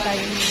tayo ng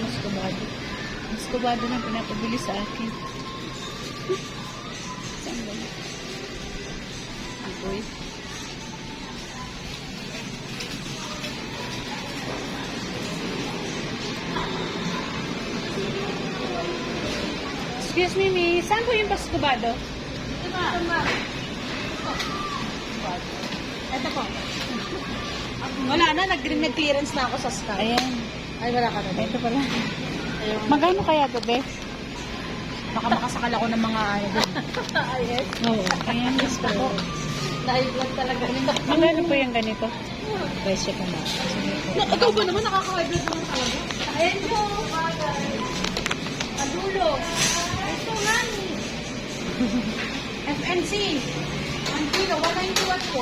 Escobar. Escobado na pinapabili sa akin. Saan ba? Agoy. Excuse me, miss. Saan po yung Escobado? Ito ba? Ito po. Wala na, nag-clearance na ako sa stock. Ayan. Ay, wala ka na. Ito pala. Ayun. Magkano kaya ito, Bes? Baka makasakal ako ng mga ano doon. Ayun. Oo. Ayan, gusto ko. Nai-vlog talaga nito. Magkano po yung ganito? Presyo ko na. Ikaw ba naman nakaka-vlog naman talaga? Ayan po. Adulo. Ito nga ni. FNC. Ang kilo, 191 po.